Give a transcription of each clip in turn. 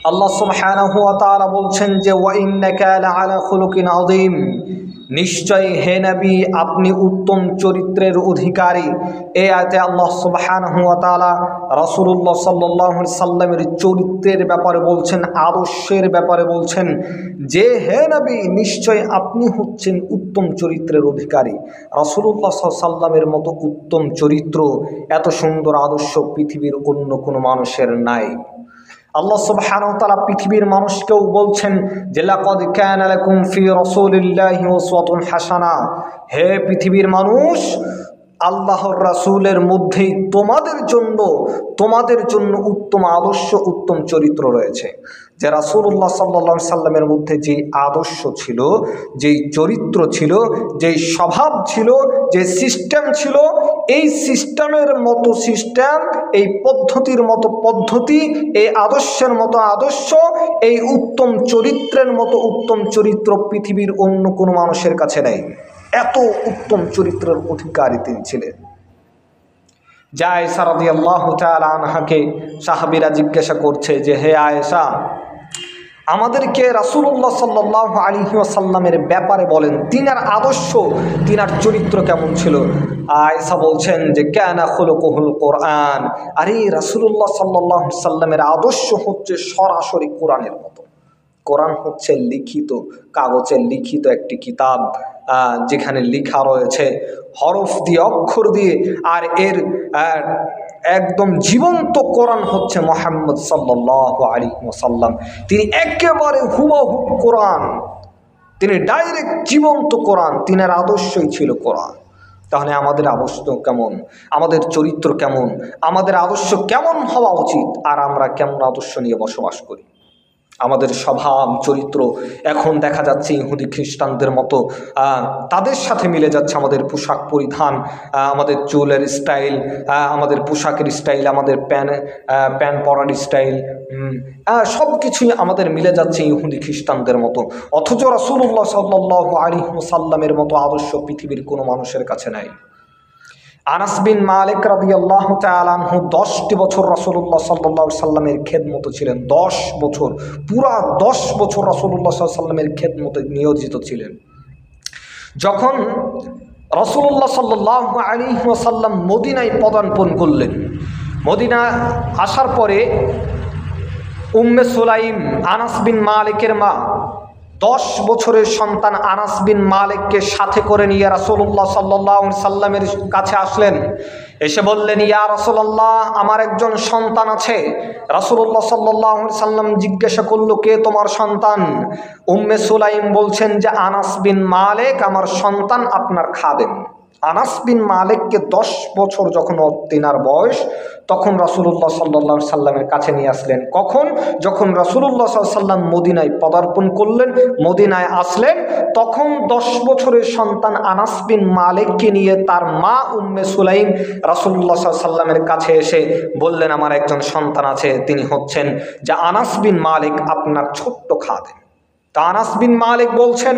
আল্লাহ সুবহানাহু ওয়া তাআলা বলছেন যে ওয়া ইন্নাকা লাআলা খুলুকিন আযীম, নিশ্চয় হে নবী আপনি উত্তম চরিত্রের অধিকারী। এই আয়াতে আল্লাহ সুবহানাহু ওয়া তাআলা রাসূলুল্লাহ সাল্লাল্লাহু আলাইহি সাল্লামের চরিত্রের ব্যাপারে বলছেন, আদর্শের ব্যাপারে বলছেন যে হে নবী নিশ্চয় আপনি হচ্ছেন উত্তম চরিত্রের অধিকারী। রাসূলুল্লাহ সাল্লাল্লাহু আলাইহি সাল্লামের মতো উত্তম চরিত্র, এত সুন্দর আদর্শ পৃথিবীর অন্য কোনো মানুষের নাই। আল্লাহ সুবহানাহু ওয়া তাআলা পৃথিবীর মানুষকেও বলছেন যে লাকাদ কানা লাকুম ফি রাসূলিল্লাহি উসওয়াতুন হাসানা, হে পৃথিবীর মানুষ আল্লাহর রাসূলের মধ্যেই তোমাদের জন্য উত্তম আদর্শ, উত্তম চরিত্র রয়েছে। যে রাসূলুল্লাহ সাল্লাল্লাহু আলাইহি সাল্লামের মধ্যে যে আদর্শ ছিল, যেই চরিত্র ছিল, যেই স্বভাব ছিল, যে সিস্টেম ছিল, এই সিস্টেমের মতো সিস্টেম, এই পদ্ধতির মতো পদ্ধতি, এই আদর্শের মতো আদর্শ, এই উত্তম চরিত্রের মতো উত্তম চরিত্র পৃথিবীর অন্য কোনো মানুষের কাছে নেই। এত উত্তম চরিত্রের অধিকারী তিনি ছিলেন। আয়েশা রাদিয়াল্লাহু তাআলা আনহাকে সাহাবীরা জিজ্ঞাসা করছে যে হে আয়েশা, আমাদেরকে রাসূলুল্লাহ সাল্লাল্লাহু আলাইহি ওয়াসাল্লামের ব্যাপারে বলেন, তিনার আদর্শ, তিনার চরিত্র কেমন ছিল। আয়েশা বলছেন যে কানা খুলুকুহুল কোরআন, আরে রাসূলুল্লাহ সাল্লাল্লাহু আলাইহি ওয়াসাল্লামের আদর্শ হচ্ছে সরাসরি কোরআনের মতো। কোরআন হচ্ছে লিখিত কাগজের লিখিত একটি কিতাব, যেখানে লেখা রয়েছে হরফ দিয়ে, অক্ষর দিয়ে, আর এর একদম জীবন্ত কোরআন হচ্ছে মুহাম্মদ সাল্লাল্লাহু আলাইহি ওয়াসাল্লাম। তিনি একেবারে হুবহু কোরআন, তিনি ডাইরেক্ট জীবন্ত কোরআন, তিনার আদর্শই ছিল কোরআন। তাহলে আমাদের আদর্শ কেমন, আমাদের চরিত্র কেমন, আমাদের আদর্শ কেমন হওয়া উচিত, আর আমরা কেমন আদর্শ নিয়ে বসবাস করি। আমাদের স্বভাব চরিত্র এখন দেখা যাচ্ছে ইহুদি খ্রিস্টানদের মতো, তাদের সাথে মিলে যাচ্ছে আমাদের পোশাক পরিধান, আমাদের চুলের স্টাইল, আমাদের পোশাকের স্টাইল, আমাদের প্যান্ট পরার স্টাইল, সব কিছুই আমাদের মিলে যাচ্ছে ইহুদি খ্রিস্টানদের মতো। অথচ রাসূলুল্লাহ সাল্লাল্লাহু আলাইহি ওয়াসাল্লামের মতো আদর্শ পৃথিবীর কোনো মানুষের কাছে নাই। আনাস বিন মালিক রাদিয়াল্লাহু তাআলা আনহু 10টি বছর রাসূলুল্লাহ সাল্লাল্লাহু আলাইহি সাল্লামের খেদমতে ছিলেন। 10 বছর, পুরা 10 বছর রাসূলুল্লাহ সাল্লাল্লাহু আলাইহি সাল্লামের খেদমতে নিয়োজিত ছিলেন। যখন রাসূলুল্লাহ সাল্লাল্লাহু আলাইহি ওয়াসাল্লাম মদিনায় পদার্পণ করলেন, মদিনা আসার পরে উম্মে সুলাইম, আনাস বিন মালিকের মা, 10 বছরের সন্তান আনাস বিন মালিককে সাথে করে নিয়ে রাসূলুল্লাহ সাল্লাল্লাহু আলাইহি সাল্লামের কাছে আসলেন। এসে বললেন, ইয়া রাসূলুল্লাহ, আমার একজন সন্তান আছে। রাসূলুল্লাহ সাল্লাল্লাহু আলাইহি সাল্লাম জিজ্ঞাসা করল, কে তোমার সন্তান? উম্মে সুলাইম বলছেন যে আনাস বিন মালিক আমার সন্তান, আপনার খাদেম। আনাস বিন মালিককে 10 বছর যখন তিনার বয়স, তখন রাসূলুল্লাহ সাল্লাল্লাহু আলাইহি সাল্লামের কাছে নিয়ে আসলেন। কখন? যখন রাসূলুল্লাহ সাল্লাল্লাহু আলাইহি সাল্লাম মদিনায় পদার্পণ করলেন, মদিনায় আসলেন, তখন 10 বছরের সন্তান আনাস বিন মালিককে নিয়ে তার মা উম্মে সুলাইম রাসূলুল্লাহ সাল্লাল্লাহু আলাইহি সাল্লামের কাছে এসে বললেন, আমার একজন সন্তান আছে, তিনি হচ্ছেন যে আনাস বিন মালিক, আপনার ছোট্ট খাদেম। আনাস বিন মালিক বলছেন,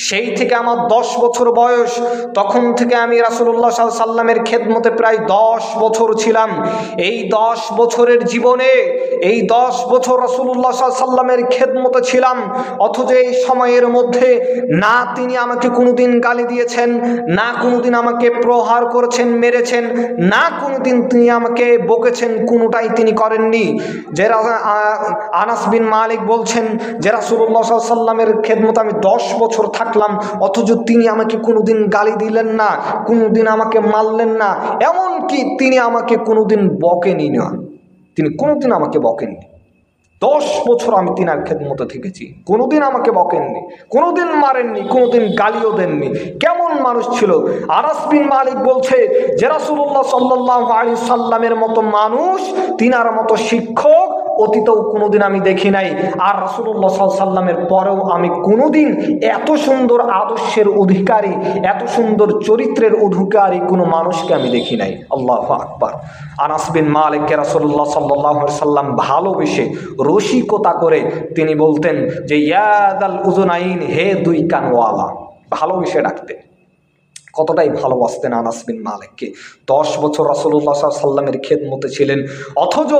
সেই থেকে আমার 10 বছর বয়স, তখন থেকে আমি রাসূলুল্লাহ সাল্লাল্লাহু আলাইহি সাল্লামের খেদমতে প্রায় 10 বছর ছিলাম। এই 10 বছরের জীবনে, এই 10 বছর রাসূলুল্লাহ সাল্লাল্লাহু আলাইহি সাল্লামের খেদমতে ছিলাম, অথচ এই সময়ের মধ্যে না তিনি আমাকে কোনোদিন গালি দিয়েছেন, না কোনোদিন আমাকে প্রহার করেছেন, মেরেছেন, না কোনোদিন তিনি আমাকে বকেছেন, কোনোটাই তিনি করেননি। যে আনাস বিন মালিক বলছেন যে রাসূলুল্লাহ সাল্লামের খেদমতে আমি 10 বছর থাকলাম, অথচ তিনি আমাকে কোনোদিন গালি দিলেন না, কোনোদিন আমাকে মারলেন না, এমনকি তিনি আমাকে কোনোদিন বকেনি না, তিনি কোনোদিন আমাকে বকেননি। 10 বছর আমি তিনার খেদমতে থেকেছি, কোনোদিন আমাকে বকেননি, কোনোদিন মারেননি, কোনোদিন গালিও দেননি। কেমন মানুষ ছিল! আনাস বিন মালিক বলছে যে রাসূলুল্লাহ সাল্লাল্লাহু আলাইহি সাল্লামের মতো মানুষ, তিনার মতো শিক্ষক অতীতেও কোনোদিন আমি দেখি নাই, আর রাসূলুল্লাহ সাল্লাল্লাহু আলাইহি সাল্লামের পরেও আমি কোনোদিন এত সুন্দর আদর্শের অধিকারী, এত সুন্দর চরিত্রের অধিকারী কোনো মানুষকে আমি দেখি নাই। আল্লাহু আকবার। আনাস বিন মালিককে রাসূলুল্লাহ সাল্লাল্লাহু আলাইহি সাল্লাম ভালোবেসে, রসিকতা করে তিনি বলতেন যে ইয়াদাল উযুনাইন, হে দুই কানওয়ালা, ভালোবেসে ডাকতেন। কতটাই ভালোবাসতেন আনাস বিন মালিককে। 10 বছর রাসূলুল্লাহ সাল্লাল্লাহু আলাইহি ওয়াসাল্লামের খেদমতে ছিলেন, অথচ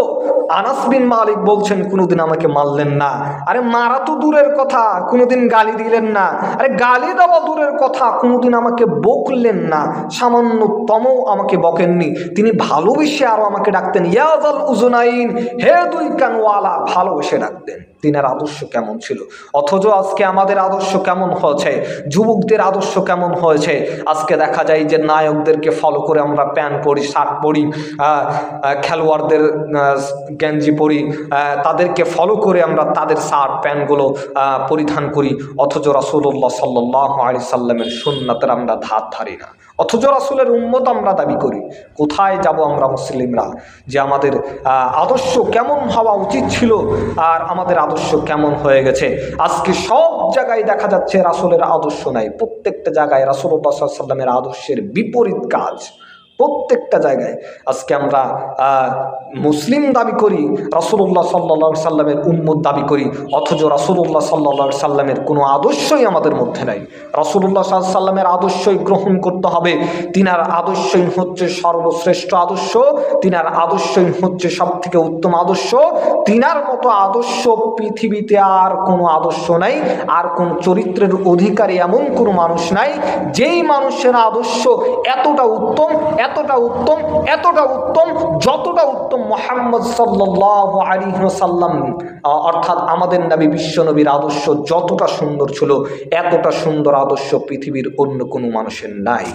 আনাস বিন মালিক বলছেন কোনোদিন আমাকে মারলেন না। আরে মারা তো দূরের কথা, কোনোদিন গালি দিলেন না। আরে গালি দেওয়া দূরের কথা, কোনোদিন আমাকে বকলেন না, সামান্যতম আমাকে বকেননি। তিনি ভালোবেসে আরো আমাকে ডাকতেন ইয়াজাল উজুনাইন, হে দুই কানওয়ালা, ভালোবেসে ডাকতেন। তিনার আদর্শ কেমন ছিল। অথচ আজকে আমাদের আদর্শ কেমন হয়েছে, যুবকদের আদর্শ কেমন হয়েছে। আজকে দেখা যায় যে নায়কদেরকে ফলো করে আমরা প্যান্ট পরি, শার্ট পরি, খেলোয়াড়দের গেঞ্জি পরি, তাদেরকে ফলো করে আমরা তাদের শার্ট প্যান্টগুলো পরিধান করি। অথচ রাসূলুল্লাহ সাল্লাল্লাহু আলাইহি সাল্লামের সুন্নাতের আমরা ধার ধারি না, অথচ রাসূলের উম্মত আমরা দাবি করি। কোথায় যাব আমরা মুসলিমরা, যে আমাদের আদর্শ কেমন হওয়া উচিত ছিল আর আমাদের আদর্শ কেমন হয়ে গেছে। আজকে সব জায়গায় দেখা যাচ্ছে রাসূলের আদর্শ নাই, প্রত্যেকটা জায়গায় রাসূলুল্লাহ সাল্লাল্লাহু আলাইহি সাল্লামের আদর্শের বিপরীত কাজ, প্রত্যেকটা জায়গায়। আজকে আমরা মুসলিম দাবি করি, রাসূলুল্লাহ সাল্লাল্লাহু আলাইহি সাল্লামের উম্মত দাবি করি, অথচ রাসূলুল্লাহ সাল্লাল্লাহু আলাইহি সাল্লামের কোনো আদর্শই আমাদের মধ্যে নাই। রাসূলুল্লাহ সাল্লাল্লাহু আলাইহি সাল্লামের আদর্শই গ্রহণ করতে হবে। তিনার আদর্শই হচ্ছে সর্বশ্রেষ্ঠ আদর্শ, তিনার আদর্শই হচ্ছে সবথেকে উত্তম আদর্শ। তিনার মতো আদর্শ পৃথিবীতে আর কোনো আদর্শ নাই, আর কোন চরিত্রের অধিকারী এমন কোনো মানুষ নাই যেই মানুষের আদর্শ এতটা উত্তম, এতটা উত্তম, এতটা উত্তম, যতটা উত্তম মুহাম্মদ সাল্লাল্লাহু আলাইহি ওয়াসাল্লাম অর্থাৎ আমাদের নবী বিশ্বনবীর আদর্শ যতটা সুন্দর ছিল, এতটা সুন্দর আদর্শ পৃথিবীর অন্য কোনো মানুষের নাই।